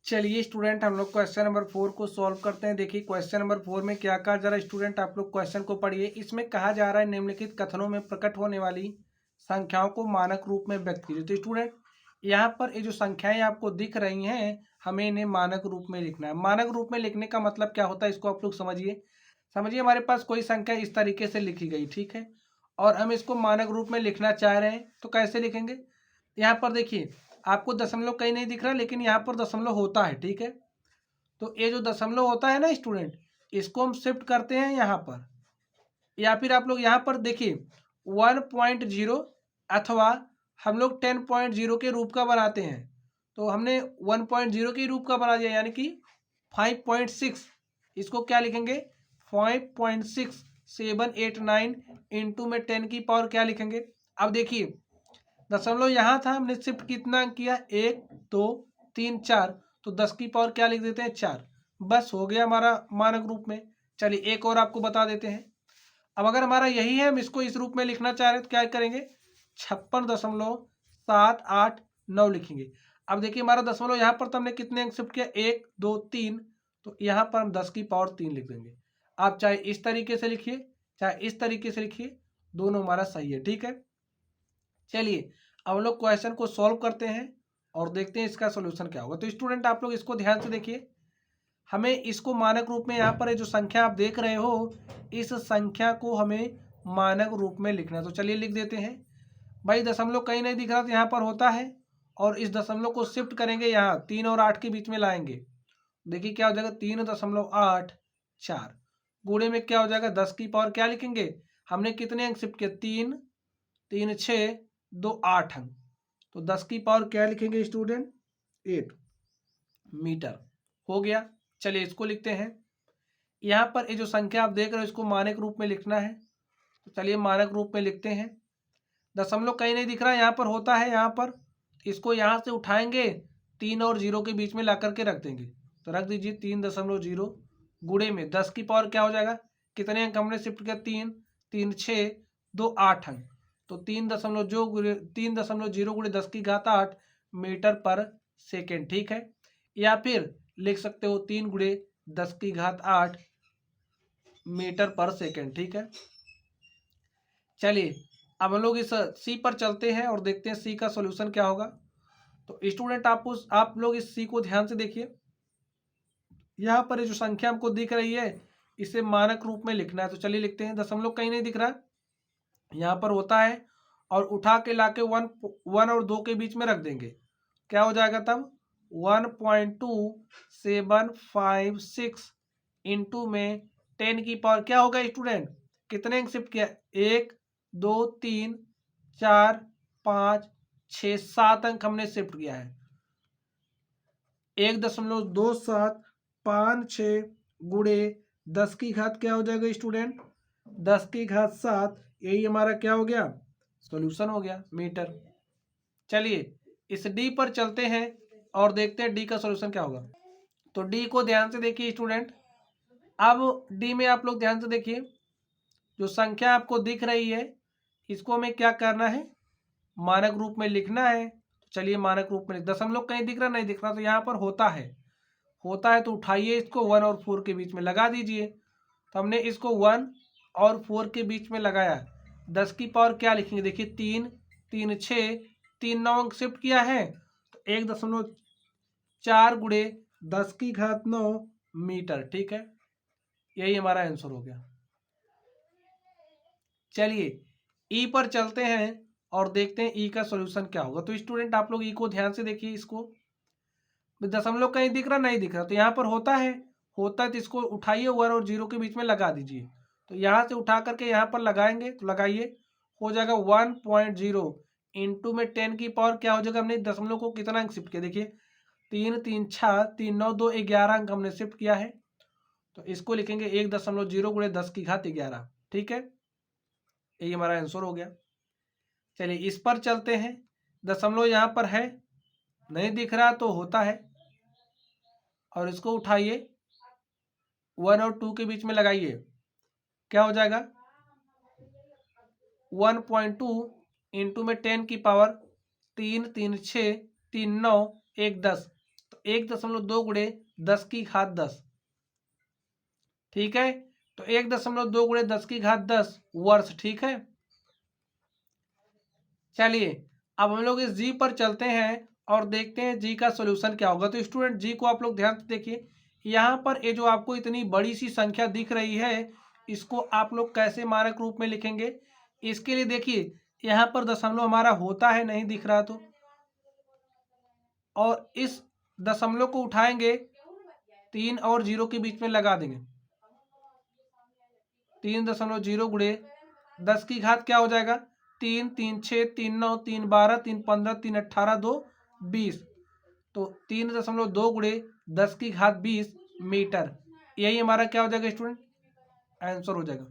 चलिए स्टूडेंट, हम लोग क्वेश्चन नंबर 4 को सॉल्व करते हैं। देखिए क्वेश्चन नंबर 4 में क्या कहा जा रहा है। स्टूडेंट आप लोग क्वेश्चन को पढ़िए। इसमें कहा जा रहा है निम्नलिखित कथनों में प्रकट होने वाली संख्याओं को मानक रूप में व्यक्त कीजिए। तो स्टूडेंट यहाँ पर ये जो संख्याएं आपको दिख रही हैं, हमें इन्हें मानक रूप में लिखना है। मानक रूप में लिखने का मतलब क्या होता है, इसको आप लोग समझिए। हमारे पास कोई संख्या इस तरीके से लिखी गई, ठीक है, और हम इसको मानक रूप में लिखना चाह रहे हैं, तो कैसे लिखेंगे। यहाँ पर देखिए आपको दशमलव कहीं नहीं दिख रहा, लेकिन यहाँ पर दशमलव होता है, ठीक है। तो ये जो दशमलव होता है ना स्टूडेंट, इसको हम शिफ्ट करते हैं यहाँ पर, या फिर आप लोग यहाँ पर देखिए 1.0 अथवा हम लोग 10.0 के रूप का बनाते हैं। तो हमने 1.0 के रूप का बना दिया, यानी कि 5.6। इसको क्या लिखेंगे, 5.6789 इंटू में 10 की पावर क्या लिखेंगे। अब देखिए दशमलव यहाँ था, हमने शिफ्ट कितना किया, 1 2 3 4, तो 10 की पावर क्या लिख देते हैं, 4। बस हो गया हमारा मानक रूप में। चलिए एक और आपको बता देते हैं। अब अगर हमारा यही है, हम इसको इस रूप में लिखना चाह रहे हैं, तो क्या करेंगे, 56.789 लिखेंगे। अब देखिए हमारा दशमलव यहाँ पर तो हमने कितने अंक शिफ्ट किया, 1 2 3, तो यहाँ पर हम 10 की पावर 3 लिख देंगे। आप चाहे इस तरीके से लिखिए चाहे इस तरीके से लिखिए, दोनों हमारा सही है, ठीक है। चलिए अब हम लोग क्वेश्चन को सॉल्व करते हैं और देखते हैं इसका सोल्यूशन क्या होगा। तो स्टूडेंट आप लोग इसको ध्यान से देखिए। हमें इसको मानक रूप में, यहाँ पर जो संख्या आप देख रहे हो, इस संख्या को हमें मानक रूप में लिखना है। तो चलिए लिख देते हैं। भाई दशमलव कहीं नहीं दिख रहा, तो यहाँ पर होता है, और इस दशमलव को शिफ्ट करेंगे, यहाँ 3 और 8 के बीच में लाएंगे। देखिए क्या हो जाएगा, 3.84 गुणे में क्या हो जाएगा, 10 की पावर क्या लिखेंगे, हमने कितने अंक शिफ्ट किए, 3 3 6 2 8 अंक, तो 10 की पावर क्या लिखेंगे स्टूडेंट, 8 मीटर। हो गया। चलिए इसको लिखते हैं। यहाँ पर ये जो संख्या आप देख रहे हो, इसको मानक रूप में लिखना है। तो चलिए मानक रूप में लिखते हैं। दशमलव कहीं नहीं दिख रहा, यहाँ पर होता है, यहाँ पर इसको यहाँ से उठाएंगे, 3 और 0 के बीच में ला करके रख देंगे। तो रख दीजिए 3.0 गुणे में 10 की पावर क्या हो जाएगा, कितने अंक हमने शिफ्ट किया, 3 3 6 2 8 अंक, तो 3.0 गुणे 10 की घात 8 मीटर पर सेकेंड, ठीक है। या फिर लिख सकते हो 3 गुणे 10 की घात 8 मीटर पर सेकेंड, ठीक है। चलिए अब हम लोग इस सी पर चलते हैं और देखते हैं सी का सॉल्यूशन क्या होगा। तो स्टूडेंट आप लोग इस सी को ध्यान से देखिए। यहाँ पर जो संख्या हमको दिख रही है, इसे मानक रूप में लिखना है। तो चलिए लिखते हैं। दशमलव कहीं नहीं दिख रहा, यहाँ पर होता है, और उठा के लाके 1 और 2 के बीच में रख देंगे। क्या हो जाएगा तब, 1.2756 इंटू में 10 की पावर क्या होगा स्टूडेंट, कितने अंक शिफ्ट किया, 1 2 3 4 5 6 7 अंक हमने शिफ्ट किया है। 1.2756 गुणे 10 की घात क्या हो जाएगा स्टूडेंट, 10 की घात 7, यही हमारा क्या हो गया, सॉल्यूशन हो गया, मीटर। चलिए इस डी पर चलते हैं और देखते हैं डी का सॉल्यूशन क्या होगा। तो डी को ध्यान से देखिए स्टूडेंट। अब डी में आप लोग ध्यान से देखिए, जो संख्या आपको दिख रही है, इसको हमें क्या करना है, मानक रूप में लिखना है। तो चलिए मानक रूप में, दशमलव कहीं दिख रहा नहीं दिख रहा, तो यहाँ पर होता है, तो उठाइए इसको 1 और 4 के बीच में लगा दीजिए। तो हमने इसको 1 और 4 के बीच में लगाया। 10 की पावर क्या लिखेंगे, देखिए 3 3 6 3 9 अंक शिफ्ट किया है, तो 1.4 गुणे 10 की घात 9 मीटर, ठीक है। यही हमारा आंसर हो गया। चलिए ई पर चलते हैं और देखते हैं ई का सॉल्यूशन क्या होगा। तो स्टूडेंट आप लोग ई को ध्यान से देखिए। इसको दशमलव कहीं दिख रहा नहीं दिख रहा, तो यहाँ पर होता है, तो इसको उठाइए 1 और 0 के बीच में लगा दीजिए। तो यहाँ से उठा करके यहाँ पर लगाएंगे, तो लगाइए, हो जाएगा 1.0 इंटू में 10 की पावर क्या हो जाएगा, हमने दशमलव को कितना अंक शिफ्ट किया, देखिए 3 3 6 3 9 2 11 अंक हमने शिफ्ट किया है। तो इसको लिखेंगे 1.0 गुणे 10 की घात 11, ठीक है। यही हमारा आंसर हो गया। चलिए इस पर चलते हैं। दशमलव यहाँ पर है, नहीं दिख रहा तो होता है, और इसको उठाइए 1 और 2 के बीच में लगाइए, क्या हो जाएगा 1.2 इंटू में 10 की पावर 3 3 6 3 9 1 10, तो 1.2 गुणे 10 की घात 10, ठीक है। तो 1.2 गुणे 10 की घात 10 वर्ष, ठीक है। चलिए अब हम लोग इस जी पर चलते हैं और देखते हैं जी का सोल्यूशन क्या होगा। तो स्टूडेंट जी को आप लोग ध्यान से देखिए, यहाँ पर ये जो आपको इतनी बड़ी सी संख्या दिख रही है, इसको आप लोग कैसे मानक रूप में लिखेंगे। इसके लिए देखिए यहाँ पर दशमलव हमारा होता है, नहीं दिख रहा तो, और इस दशमलव को उठाएंगे 3 और 0 के बीच में लगा देंगे। 3.0 गुणे 10 की घात क्या हो जाएगा, 3 3 6 3 9 3 12 3 15 3 18 2 20। तो 3.2 गुणे 10 की घात 20 मीटर, यही हमारा क्या हो जाएगा स्टूडेंट, आंसर हो जाएगा।